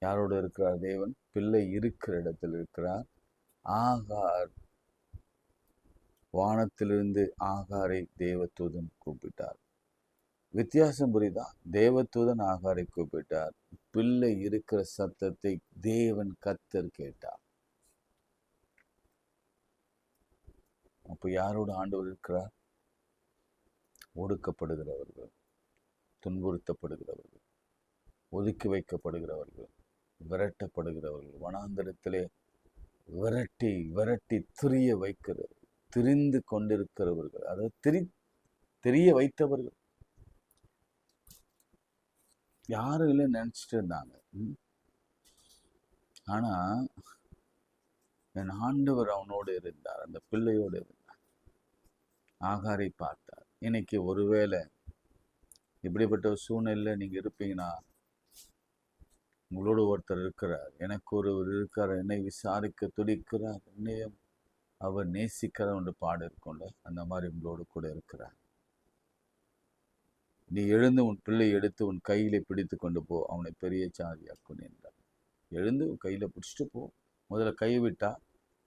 யாரோடு இருக்கிறார் தேவன்? பிள்ளை இருக்கிற இடத்தில் இருக்கிறார். ஆகார், வானத்திலிருந்து ஆகாரை தேவதூதன் கூப்பிட்டார். வித்தியாசம் புரியுதா? தேவதூதன் ஆகாரை கூப்பிட்டார், பிள்ளை இருக்கிற சத்தத்தை தேவன் கர்த்தர் கேட்டார். அப்ப யாரோடு ஆண்டவர் இருக்கிறார்? ஒடுக்கப்படுகிறவர்கள், துன்புறுத்தப்படுகிறவர்கள், ஒதுக்கி வைக்கப்படுகிறவர்கள், விரட்டப்படுகிறவர்கள், வனாந்தரத்திலே விரட்டி விரட்டி திரிய வைக்கிறது, திரிந்து கொண்டிருக்கிறவர்கள், அதாவது தெரிய வைத்தவர்கள். யாரும் இல்லை நினைச்சிட்டு இருந்தாங்க. ஆனா என் ஆண்டவர் அவனோடு இருந்தார், அந்த பிள்ளையோடு இருந்தார். ஆகாரை பார்த்தார். இன்னைக்கு ஒருவேளை இப்படிப்பட்ட ஒரு சூழ்நிலை நீங்க இருப்பீங்கன்னா, உங்களோட ஒருத்தர் இருக்கிறார், எனக்கு ஒருவர் இருக்கிறார், என்னை விசாரிக்க துடிக்கிறார், என்னையும் அவர் நேசிக்கிறார் என்று பாடு இருக்கும்ல, அந்த மாதிரி உங்களோடு கூட இருக்கிறார். நீ எழுந்து உன் பிள்ளை எடுத்து உன் கையில பிடித்து கொண்டு போ, அவனை பெரிய சாதியாக்கும் என்றார். எழுந்து உன் கையில பிடிச்சிட்டு போ. முதல்ல கைவிட்டா,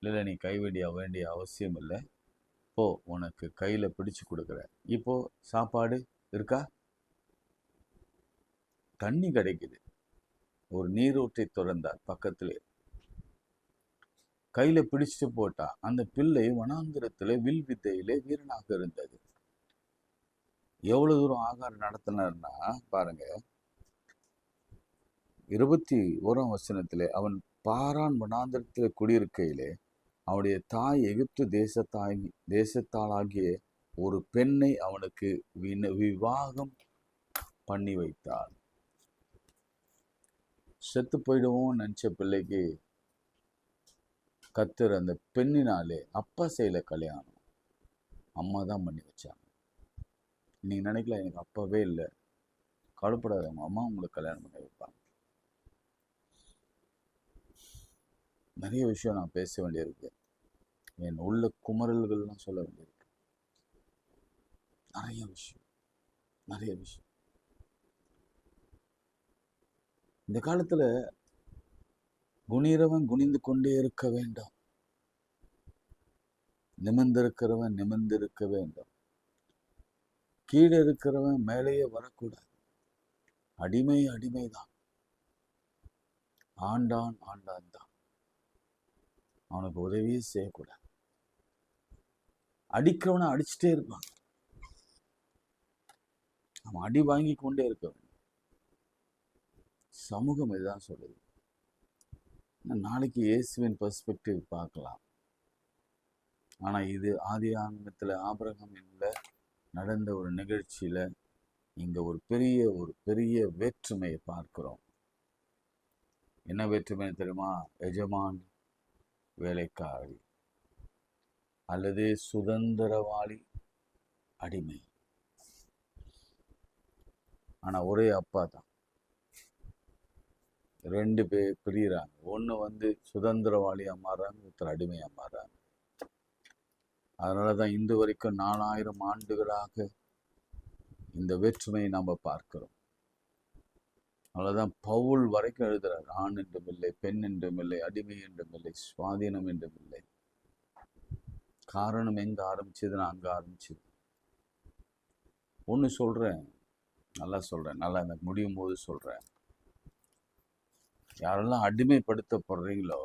இல்லை நீ கைவிட வேண்டிய அவசியம் இல்லை, போ, உனக்கு கையில பிடிச்சு கொடுக்குற. இப்போ சாப்பாடு இருக்கா? தண்ணி கிடைக்குது. ஒரு நீரூற்றை திறந்தார் பக்கத்திலே. கையில பிடிச்சிட்டு போட்டா. அந்த பிள்ளை வனாந்திரத்திலே வில் வித்தையிலே வீரனாக இருந்தது. எவ்வளவு தூரம் ஆகாரம் நடத்தினார்னா பாருங்க, 21ஆம் வசனத்திலே, அவன் பாரான் வனாந்திரத்திலே குடியிருக்கையிலே அவனுடைய தாய் எகிப்து தேசத்தாளாகிய ஒரு பெண்ணை அவனுக்கு விவாகம் பண்ணி வைத்தாள். செத்து போயிடுவோம் நினைச்ச பிள்ளைக்கு கர்த்தர் அந்த பெண்ணினாலே, அப்பா செய்யல கல்யாணம், அம்மா தான் பண்ணி வச்சாங்க. நீங்க நினைக்கல எனக்கு அப்பாவே இல்லை, கவலைப்படாதவங்க, அம்மா உங்களுக்கு கல்யாணம் பண்ணி வைப்பாங்க. நிறைய விஷயம் நான் பேச வேண்டியிருக்கு, என் உள்ள குமரல்கள்லாம் சொல்ல வேண்டியிருக்கு. நிறைய விஷயம். இந்த காலத்துல குனிறவன் குனிந்து கொண்டே இருக்க வேண்டும், நிமிர்ந்திருக்கிறவன் நிமிர்ந்திருக்க வேண்டும், கீழே இருக்கிறவன் மேலேயே வரக்கூடாது. அடிமைதான், ஆண்டான் தான், அவனுக்கு உதவியே செய்யக்கூடாது. அடிக்கிறவனை அடிச்சுட்டே இருப்பான், அவன் அடி வாங்கி கொண்டே இருக்க வேண்டும். சமூகம் இதுதான் சொல்லுது. நாளைக்கு இயேசுவின் பெர்ஸ்பெக்டிவ் பார்க்கலாம். ஆனா இது ஆதி ஆகமத்துல ஆபிரகாமில் நடந்த ஒரு நிகழ்ச்சியில இங்க ஒரு பெரிய வேற்றுமையை பார்க்கிறோம். என்ன வேற்றுமை தெரியுமா? எஜமான் வேலைக்காரி அல்லது சுதந்திரவாளி அடிமை. ஆனா ஒரே அப்பா தான், ரெண்டு பேர் பிரிகிறாங்க. ஒன்று சுதந்திரவாளியா மாறுறாங்க, ஒருத்தர் அடிமையா மாறுறாங்க. அதனாலதான் இன்று வரைக்கும் 4000 ஆண்டுகளாக இந்த வேற்றுமையை நம்ம பார்க்கிறோம். அவ்வளவுதான் பவுல் வரைக்கும் எழுதுறாரு, ஆண் என்றும் இல்லை, பெண் என்றும் இல்லை, அடிமை என்றும் இல்லை, சுவாதீனம் என்றும் இல்லை. காரணம் எங்க ஆரம்பிச்சதுன்னா அங்க ஆரம்பிச்சது. ஒன்று சொல்றேன், நல்லா எனக்கு முடியும் போது சொல்றேன். யாரெல்லாம் அடிமைப்படுத்தப்படுறீங்களோ,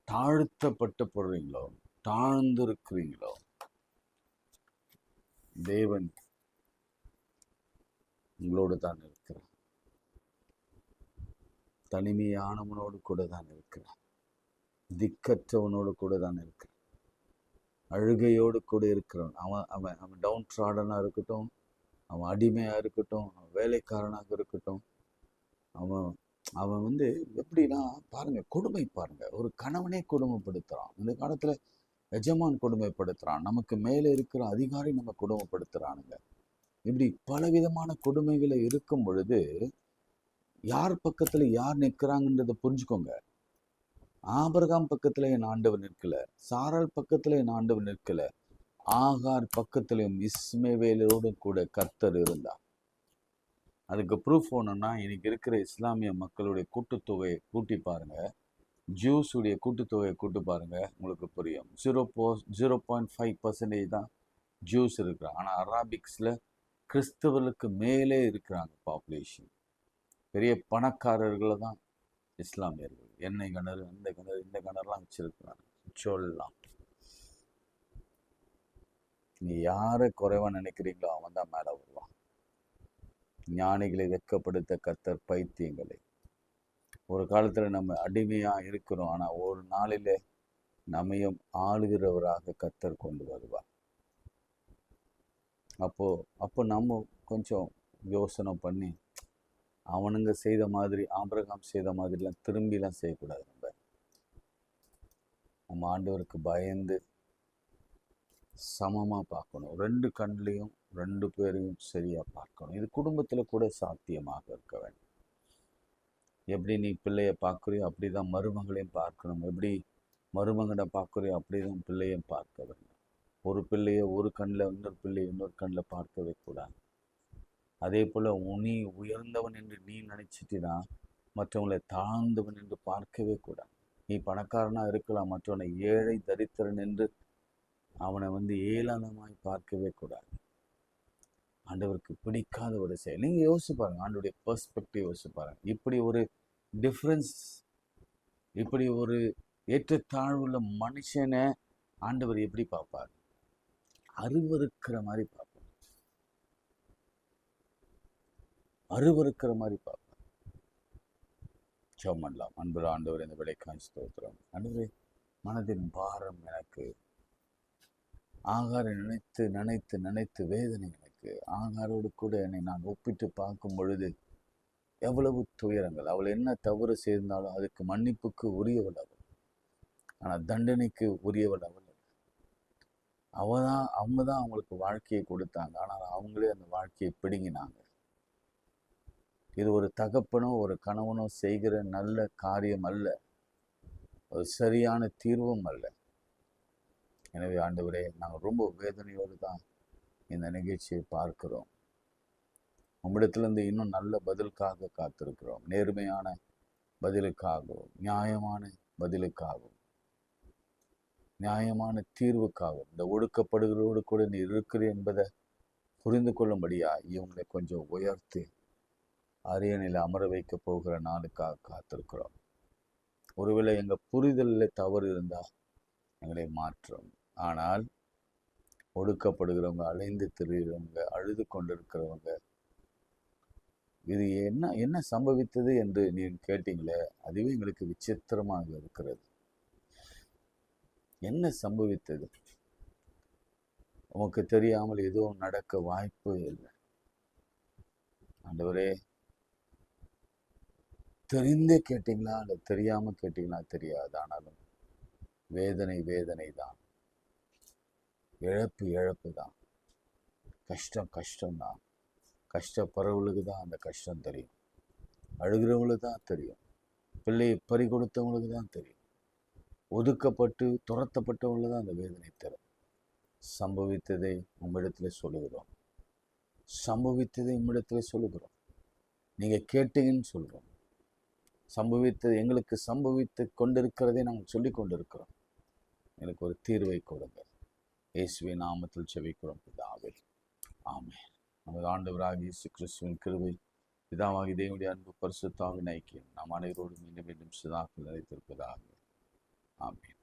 தாழ்த்தப்பட்டப்படுறீங்களோ, தாழ்ந்திருக்கிறீங்களோ, தேவன் உங்களோடு தான் இருக்கிறார். தனிமையானவனோடு கூட தான் இருக்கிறார், திக்கற்றவனோடு கூட தான் இருக்கிறான், அழுகையோடு கூட இருக்கிறவன். அவன் டவுன் ட்ராடனா இருக்கட்டும், அவன் அடிமையா இருக்கட்டும், அவன் வேலைக்காரனாக இருக்கட்டும், அவன் எப்படின்னா பாருங்க, கொடுமை பாருங்க. ஒரு கணவனே கொடுமைப்படுத்துறான். இந்த காலத்துல எஜமான் கொடுமைப்படுத்துறான், நமக்கு மேலே இருக்கிற அதிகாரி நம்ம கொடுமைப்படுத்துறானுங்க. இப்படி பலவிதமான கொடுமைகளை இருக்கும் பொழுது யார் பக்கத்துல யார் நிற்கிறாங்கன்றதை புரிஞ்சுக்கோங்க. ஆபிரகாம் பக்கத்துல என் ஆண்டவர் நிற்கல, சாராள் பக்கத்துல என் ஆண்டவர் நிற்கல, ஆகார் பக்கத்திலும் இஸ்மவேலோடு கூட கர்த்தர் இருந்தார். அதுக்கு ப்ரூஃப் ஒன்றுன்னா, இன்னைக்கு இருக்கிற இஸ்லாமிய மக்களுடைய கூட்டுத்தொகையை கூட்டி பாருங்க, ஜூஸுடைய கூட்டுத்தொகையை கூட்டு பாருங்க, உங்களுக்கு புரியும். 0.5% தான் ஜூஸ் இருக்கிறாங்க. ஆனால் அரபிக்ஸில் கிறிஸ்தவர்களுக்கு மேலே இருக்கிறாங்க பாப்புலேஷன். பெரிய பணக்காரர்களை தான் இஸ்லாமியர்கள். எண்ணெய் கிணறு, அந்த கிணறு, இந்த கிணறுலாம் வச்சிருக்கிறாங்க. சொல்லலாம், நீ யாரை குறைவா நினைக்கிறீங்களோ அவன் தான் மேலே வருவான். ஞானிகளை வெட்கப்படுத்த கர்த்தர் பைத்தியங்களை. ஒரு காலத்துல நம்ம அடிமையா இருக்கிறோம், ஆனா ஒரு நாளிலே நம்மையும் ஆளுகிறவராக கர்த்தர் கொண்டு வருவார். அப்போ நம்ம கொஞ்சம் யோசனை பண்ணி, அவனுங்க செய்த மாதிரி, ஆபிரகாம் செய்த மாதிரிலாம் திரும்பிலாம் செய்யக்கூடாது. நம்ம ஆண்டவருக்கு பயந்து சமமா பார்க்கணும். 2 கண்லையும் 2 பேரையும் சரியா பார்க்கணும். இது குடும்பத்துல கூட சாத்தியமாக இருக்க வேண்டும். எப்படி நீ பிள்ளைய பார்க்குறியோ அப்படிதான் மருமகளையும் பார்க்கணும். எப்படி மருமகனை பார்க்குறியோ அப்படிதான் பிள்ளையும் பார்க்க வேண்டும். ஒரு பிள்ளைய ஒரு கண்ணில், இன்னொரு பிள்ளைய இன்னொரு கண்ணில் பார்க்கவே கூடாது. அதே போல நீ உயர்ந்தவன் என்று நீ நினைச்சிட்டினா மற்றவங்களை தாழ்ந்தவன் என்று பார்க்கவே கூடாது. நீ பணக்காரனா இருக்கலாம், மற்றவனை ஏழை தரித்திரன் என்று அவனை ஏளனமாய் பார்க்கவே கூடாது. ஆண்டவருக்கு பிடிக்காத ஒரு செயல். நீங்க யோசிச்சு பாருங்க, ஆண்டவருடைய பெர்ஸ்பெக்டிவ் யோசிச்சு பாருங்க. இப்படி ஒரு டிஃப்ரென்ஸ், இப்படி ஒரு ஏற்றத்தாழ்வுள்ள மனுஷனை ஆண்டவர் எப்படி பார்ப்பார்? அருவருக்கிற மாதிரி பார்ப்பார். அருவருக்கிற மாதிரி பார்ப்பார். ஜெபம் பண்ணலாம். அன்புள்ள ஆண்டவர், இந்த விலைக்காய் ஸ்தோத்திரம். ஆண்டவரே, மனதின் பாரம் எனக்கு, ஆகாரம் நினைத்து நினைத்து நினைத்து வேதனை எனக்கு. ஆகாரோடு கூட என்னை நான் ஒப்பிட்டு பார்க்கும் பொழுது எவ்வளவு துயரங்கள். அவள் என்ன தவறு செய்தாலும் அதுக்கு மன்னிப்புக்கு உரியவள் அவள், ஆனால் தண்டனைக்கு உரியவள் அவள். அவங்க தான் அவங்களுக்கு வாழ்க்கையை கொடுத்தாங்க, ஆனால் அவங்களே அந்த வாழ்க்கையை பிடுங்கினாங்க. இது ஒரு தகப்பனோ ஒரு கணவனோ செய்கிற நல்ல காரியம் அல்ல, ஒரு சரியான தீர்வும் அல்ல. எனவே ஆண்டவரே, நாங்கள் ரொம்ப வேதனையோடு தான் இந்த நிகழ்ச்சியை பார்க்கிறோம். உம்மிடத்திலிருந்து இன்னும் நல்ல பதிலுக்காக காத்திருக்கிறோம். நேர்மையான பதிலுக்காகவும், நியாயமான பதிலுக்காகவும், நியாயமான தீர்வுக்காகவும், இந்த ஒடுக்கப்படுகிறோடு கூட நீ இருக்கிறீர் என்பதை புரிந்து கொள்ளும்படியா இவங்களை கொஞ்சம் உயர்த்தி அரியணையில் அமர வைக்க போகிற நாளுக்காக காத்திருக்கிறோம். ஒருவேளை எங்கள் புரிதலில் தவறு இருந்தால் எங்களை மாற்றும். ஆனால் ஒடுக்கப்படுகிறவங்க, அலைந்து திரிகிறவங்க, அழுது கொண்டிருக்கிறவங்க, இது என்ன சம்பவித்தது என்று நீங்கள் கேட்டீங்களே, அதுவே எங்களுக்கு விசித்திரமாக இருக்கிறது. என்ன சம்பவித்தது? உமக்கு தெரியாமல் எதுவும் நடக்க வாய்ப்பு இல்லை. ஆண்டவரே, தெரிந்தே கேட்டீங்களா அல்ல தெரியாம கேட்டீங்களா தெரியாது, ஆனாலும் வேதனை வேதனை தான், இழப்பு இழப்பு தான், கஷ்டம் கஷ்டம்தான். கஷ்டப்படுறவங்களுக்கு தான் அந்த கஷ்டம் தெரியும், அழுகிறவங்களுக்கு தான் தெரியும், பிள்ளையை பறி கொடுத்தவங்களுக்கு தான் தெரியும், ஒதுக்கப்பட்டு துரத்தப்பட்டவங்களுக்கு தான் அந்த வேதனை தரும். சம்பவித்ததை உம்மிடத்தில் சொல்லுகிறோம், சம்பவித்ததை உம்மிடத்தில் சொல்லுகிறோம். நீங்கள் கேட்டீங்கன்னு சொல்கிறோம். சம்பவித்தது எங்களுக்கு சம்பவித்து கொண்டிருக்கிறதை நாங்கள் சொல்லி கொண்டிருக்கிறோம். எனக்கு ஒரு தீர்வை கொடுங்க. இயேசுவின் நாமத்தில் செபிக்கிறோம் பிதாவே, ஆமென். நமது ஆண்டவராகிய இயேசு கிறிஸ்துவின் கிருபை, பிதாவாகிய தேவனுடைய அன்பு, பரிசுத்த ஆவியின் ஐக்கியம் நம் அனைவரோடும் மீண்டும் மீண்டும் சதாக்கள் நிலைத்திருப்பதாக. ஆமென்.